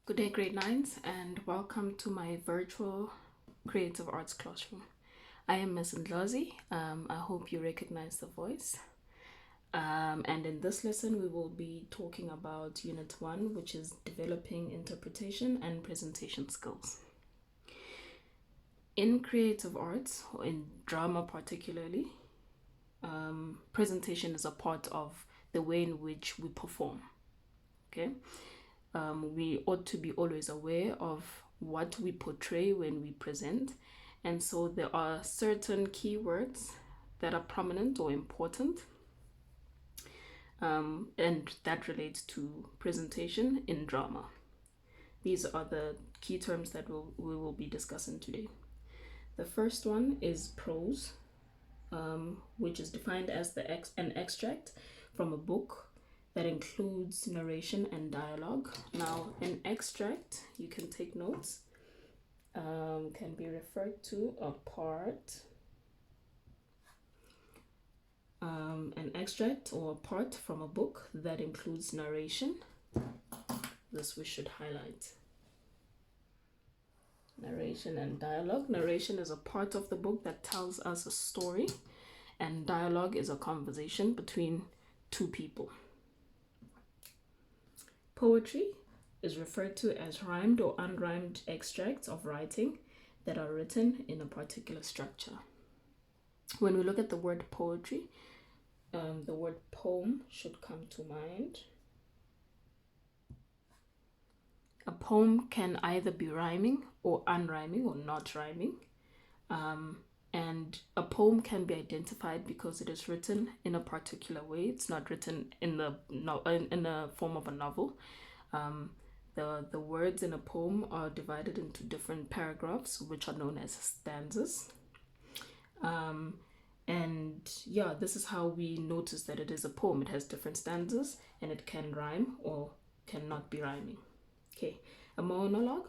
Good day, grade 9s, and welcome to my virtual creative arts classroom. I am Ms. Ndlozi. I hope you recognize the voice. And in this lesson, we will be talking about Unit 1, which is developing interpretation and presentation skills. In creative arts, or in drama particularly, presentation is a part of the way in which we perform. Okay? We ought to be always aware of what we portray when we present. And so there are certain keywords that are prominent or important. And that relates to presentation in drama. These are the key terms that we will be discussing today. The first one is prose, which is defined as an extract from a book that includes narration and dialogue. Now, an extract, you can take notes, can be referred to a part, an extract or a part from a book that includes narration. This we should highlight. Narration and dialogue. Narration is a part of the book that tells us a story, and dialogue is a conversation between two people. Poetry is referred to as rhymed or unrhymed extracts of writing that are written in a particular structure. When we look at the word poetry, the word poem should come to mind. A poem can either be rhyming or unrhyming or not rhyming. And a poem can be identified because it is written in a particular way. It's not written in the form of a novel. The words in a poem are divided into different paragraphs, which are known as stanzas. And yeah, this is how we notice that it is a poem. It has different stanzas, and it can rhyme or cannot be rhyming. Okay, a monologue.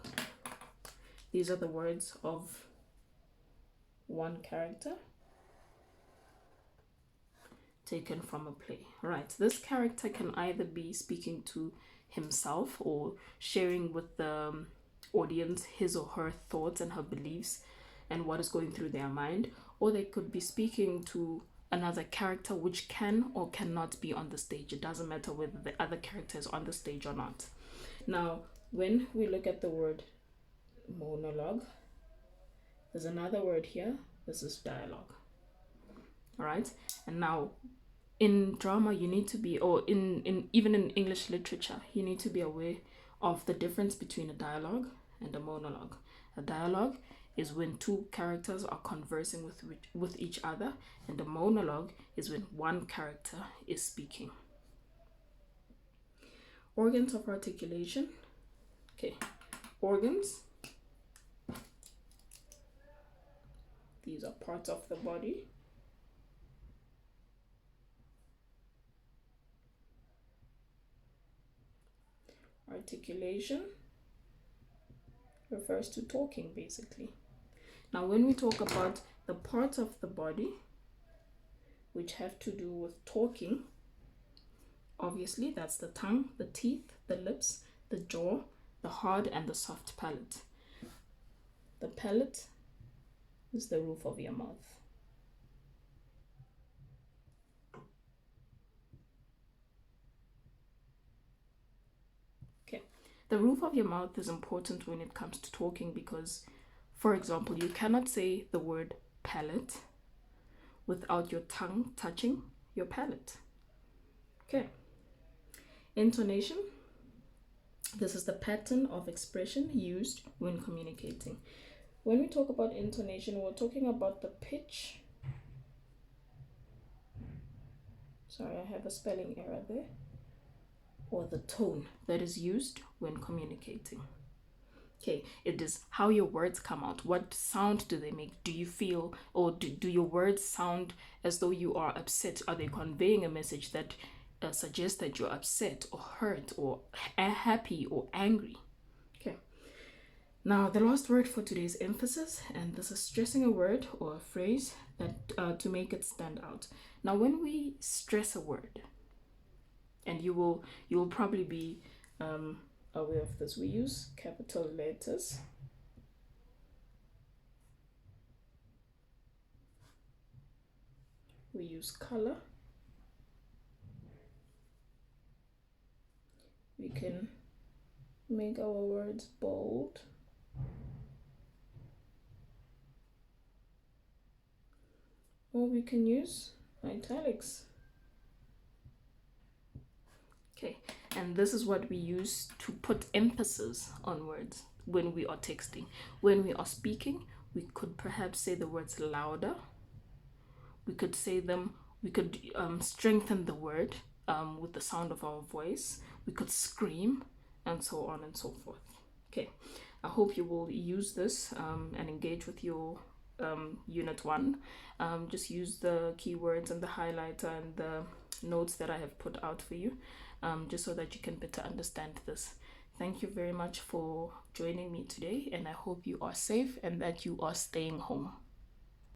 These are the words of one character taken from a play. Right, this character can either be speaking to himself or sharing with the audience his or her thoughts and her beliefs and what is going through their mind, or they could be speaking to another character which can or cannot be on the stage. It doesn't matter whether the other character is on the stage or not. Now, when we look at the word monologue, there's another word here. This is dialogue. All right. And now in drama, you need to be, or even in English literature, you need to be aware of the difference between a dialogue and a monologue. A dialogue is when two characters are conversing with each other, and a monologue is when one character is speaking. Organs of articulation. Okay, organs. These are parts of the body. Articulation refers to talking, basically. Now, when we talk about the parts of the body which have to do with talking, obviously that's the tongue, the teeth, the lips, the jaw, the hard and the soft palate. The palate is the roof of your mouth. Okay, the roof of your mouth is important when it comes to talking because, for example, you cannot say the word palate without your tongue touching your palate. Okay, intonation. This is the pattern of expression used when communicating. When we talk about intonation, we're talking about the pitch. Sorry, I have a spelling error there. Or the tone that is used when communicating. Okay, it is how your words come out. What sound do they make? Do you feel, or do your words sound as though you are upset? Are they conveying a message that suggests that you're upset or hurt or happy or angry? Okay. Now, the last word for today's emphasis, and this is stressing a word or a phrase that to make it stand out. Now, when we stress a word, and you will probably be aware of this. We use capital letters. We use color. We can make our words bold. Or we can use italics. Okay, and this is what we use to put emphasis on words when we are texting. When we are speaking, we could perhaps say the words louder. We could say them, we could strengthen the word with the sound of our voice. We could scream, and so on and so forth. Okay, I hope you will use this and engage with your unit 1. Just use the keywords and the highlighter and the notes that I have put out for you, just so that you can better understand this. Thank you very much for joining me today, and I hope you are safe and that you are staying home.